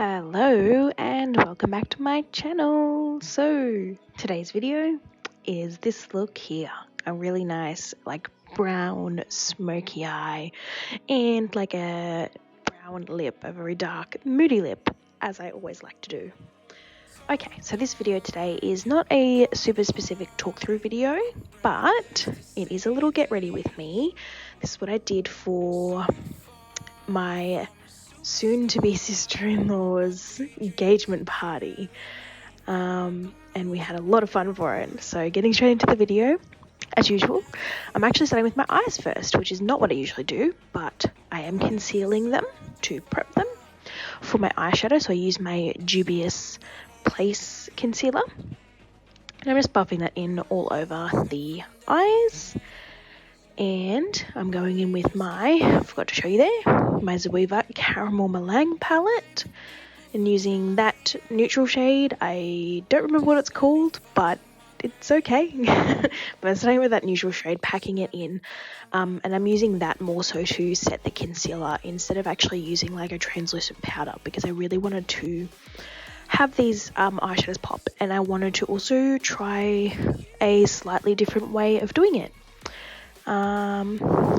Hello and welcome back to my channel. So today's video is this look here, a really nice like brown smoky eye and like a brown lip, a very dark moody lip, as I always like to do. Okay, so this video today is not a super specific talk through video, but it is a little get ready with me. This is what I did for my soon-to-be sister-in-law's engagement party, and we had a lot of fun for it. So getting straight into the video, as usual, I'm actually starting with my eyes first, which is not what I usually do, but I am concealing them to prep them for my eyeshadow. So I use my Juvia's Place concealer, and I'm just buffing that in all over the eyes. And I'm going in with I forgot to show you there, my Zoeva Caramel Melange palette, and using that neutral shade. I don't remember what it's called, but it's okay. But I'm starting with that neutral shade, packing it in, and I'm using that more so to set the concealer instead of actually using like a translucent powder, because I really wanted to have these eyeshadows pop, and I wanted to also try a slightly different way of doing it.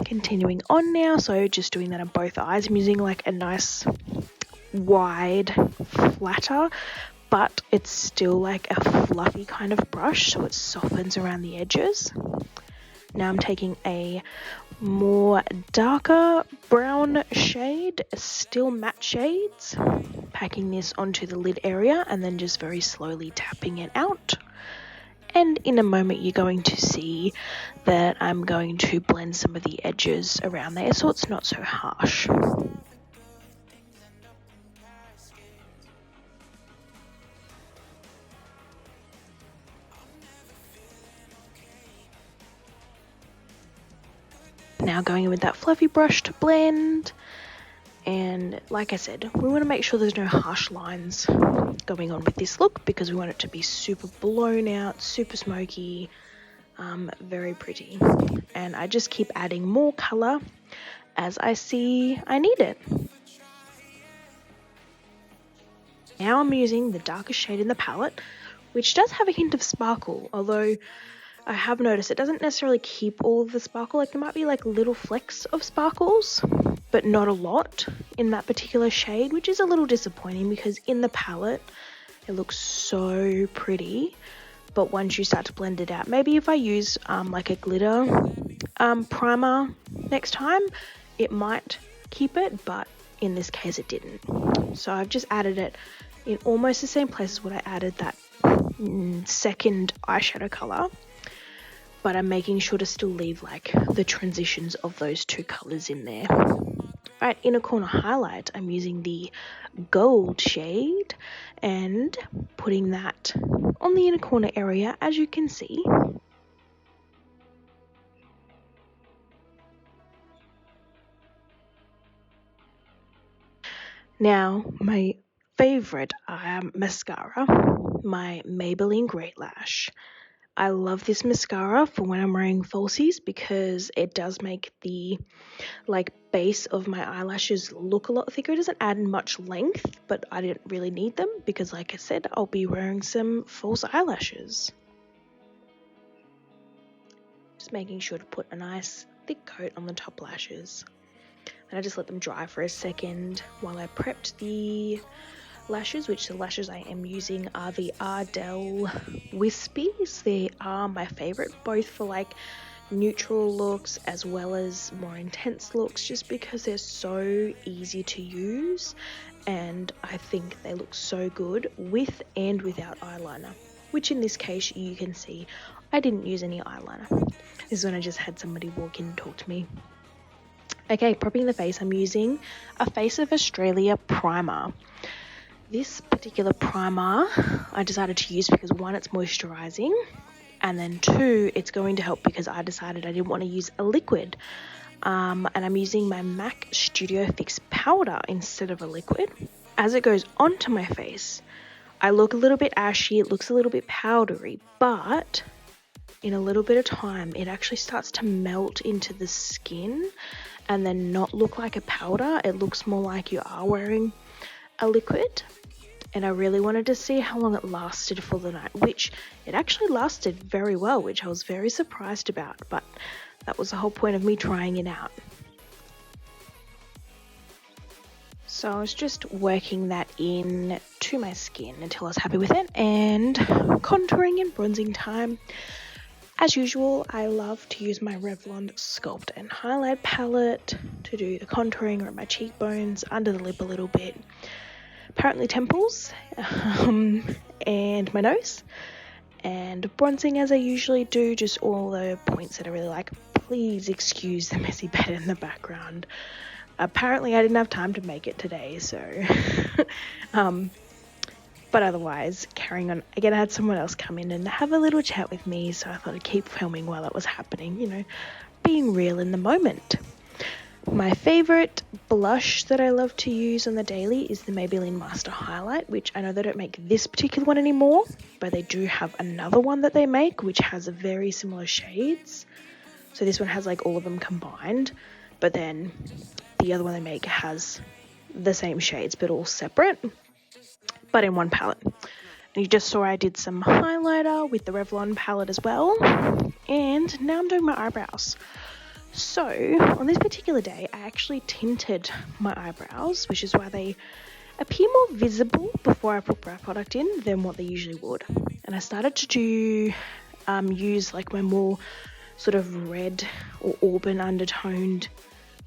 Continuing on now, so just doing that on both eyes. I'm using like a nice wide flatter, but it's still like a fluffy kind of brush, so it softens around the edges. Now I'm taking a more darker brown shade, still matte shades, packing this onto the lid area and then just very slowly tapping it out. And in a moment you're going to see that I'm going to blend some of the edges around there so it's not so harsh. Now going in with that fluffy brush to blend. And like I said, we want to make sure there's no harsh lines going on with this look, because we want it to be super blown out, super smoky, very pretty. And I just keep adding more color as I see I need it. Now I'm using the darkest shade in the palette, which does have a hint of sparkle, although I have noticed it doesn't necessarily keep all of the sparkle. Like there might be like little flecks of sparkles, but not a lot in that particular shade, which is a little disappointing because in the palette it looks so pretty. But once you start to blend it out, maybe if I use like a glitter primer next time, it might keep it, but in this case it didn't. So I've just added it in almost the same place as what I added that second eyeshadow color, but I'm making sure to still leave like the transitions of those two colors in there. Alright, inner corner highlight, I'm using the gold shade and putting that on the inner corner area, as you can see. Now, my favorite mascara, my Maybelline Great Lash. I love this mascara for when I'm wearing falsies because it does make the like base of my eyelashes look a lot thicker. It doesn't add much length, but I didn't really need them because, like I said, I'll be wearing some false eyelashes. Just making sure to put a nice thick coat on the top lashes. And I just let them dry for a second while I prepped the lashes, which the lashes I am using are the Ardell Wispies. They are my favorite, both for like neutral looks as well as more intense looks, just because they're so easy to use and I think they look so good with and without eyeliner, which in this case you can see I didn't use any eyeliner. This is when I just had somebody walk in and talk to me. Okay, prepping the face, I'm using a Face of Australia primer. This particular primer I decided to use because one, it's moisturizing, and then two, it's going to help because I decided I didn't want to use a liquid. And I'm using my MAC Studio Fix powder instead of a liquid. As it goes onto my face, I look a little bit ashy, it looks a little bit powdery, but in a little bit of time, it actually starts to melt into the skin and then not look like a powder. It looks more like you are wearing a liquid, and I really wanted to see how long it lasted for the night, which it actually lasted very well, which I was very surprised about, but that was the whole point of me trying it out. So I was just working that in to my skin until I was happy with it, and contouring and bronzing time. As usual, I love to use my Revlon Sculpt and Highlight palette to do the contouring around my cheekbones, under the lip a little bit, apparently temples, and my nose, and bronzing as I usually do, just all the points that I really like. Please excuse the messy bed in the background. Apparently I didn't have time to make it today, so but otherwise carrying on. Again, I had someone else come in and have a little chat with me, so I thought I'd keep filming while that was happening, you know, being real in the moment. My favorite blush that I love to use on the daily is the Maybelline Master Highlight, which I know they don't make this particular one anymore, but they do have another one that they make which has a very similar shades. So this one has like all of them combined, but then the other one they make has the same shades but all separate, but in one palette. And you just saw I did some highlighter with the Revlon palette as well, and now I'm doing my eyebrows. So on this particular day I actually tinted my eyebrows, which is why they appear more visible before I put brow product in than what they usually would. And I started to do use like my more sort of red or auburn undertoned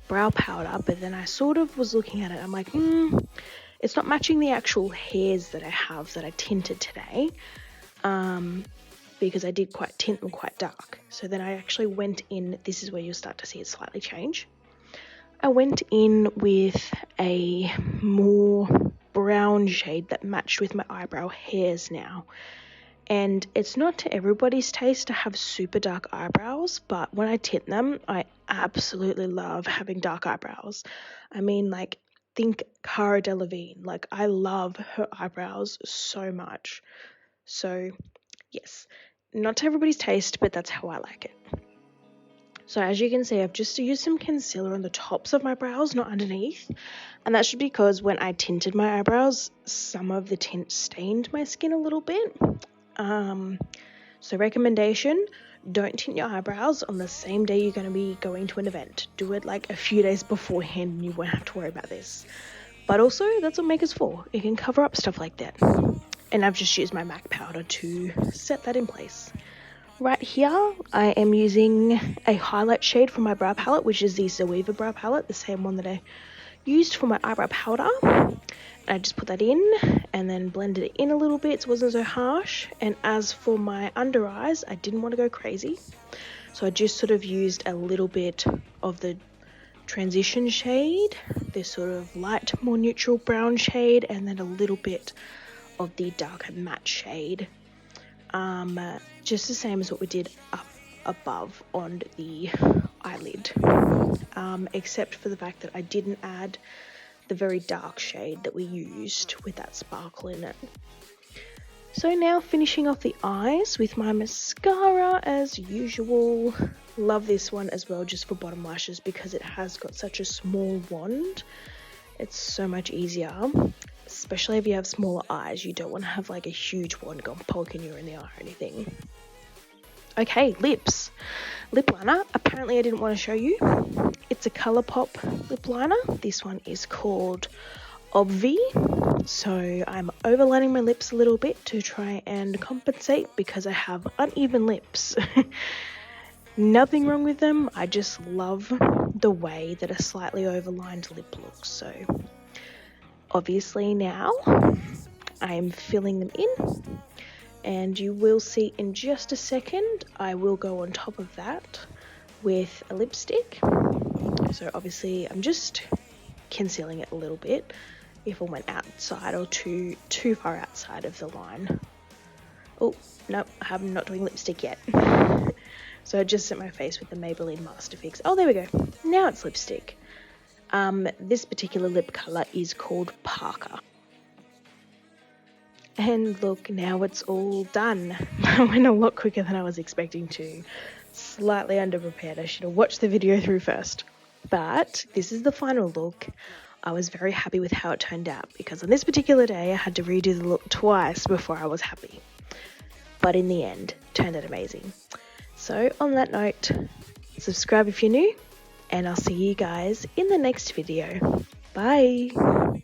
brow powder, but then I sort of was looking at it, I'm like, it's not matching the actual hairs that I have that I tinted today, because I did tint them quite dark. So then I actually went in, this is where you'll start to see it slightly change. I went in with a more brown shade that matched with my eyebrow hairs now. And it's not to everybody's taste to have super dark eyebrows, but when I tint them, I absolutely love having dark eyebrows. I mean, like, think Cara Delevingne. Like, I love her eyebrows so much. So, yes, not to everybody's taste, but that's how I like it. So as you can see, I've just used some concealer on the tops of my brows, not underneath. And that's because when I tinted my eyebrows, some of the tint stained my skin a little bit. So recommendation, don't tint your eyebrows on the same day you're going to be going to an event. Do it like a few days beforehand and you won't have to worry about this. But also, that's what Mecca's for. It can cover up stuff like that. And I've just used my MAC powder to set that in place. Right here, I am using a highlight shade from my brow palette, which is the Zoeva brow palette, the same one that I used for my eyebrow powder. I just put that in and then blended it in a little bit so it wasn't so harsh. And as for my under eyes, I didn't want to go crazy, so I just sort of used a little bit of the transition shade, this sort of light, more neutral brown shade, and then a little bit of the darker matte shade, just the same as what we did up above on the eyelid, except for the fact that I didn't add the very dark shade that we used with that sparkle in it. So now finishing off the eyes with my mascara as usual. Love this one as well, just for bottom lashes, because it has got such a small wand. It's so much easier, especially if you have smaller eyes. You don't want to have like a huge wand going poking you in the eye or anything. Okay, lips. Lip liner, apparently I didn't want to show you. It's a Colourpop lip liner. This one is called Obvi. So I'm overlining my lips a little bit to try and compensate because I have uneven lips. Nothing wrong with them, I just love the way that a slightly overlined lip looks. So obviously now I am filling them in, and you will see in just a second I will go on top of that with a lipstick. So obviously I'm just concealing it a little bit if I went outside or too far outside of the line. Oh no, I'm not doing lipstick yet. So I just set my face with the Maybelline Master Fix. Oh, there we go. Now it's lipstick. This particular lip colour is called Parker. And look, now it's all done. I went a lot quicker than I was expecting to. Slightly underprepared. I should have watched the video through first. But this is the final look. I was very happy with how it turned out because on this particular day I had to redo the look twice before I was happy. But in the end, it turned out amazing. So on that note, subscribe if you're new, and I'll see you guys in the next video. Bye!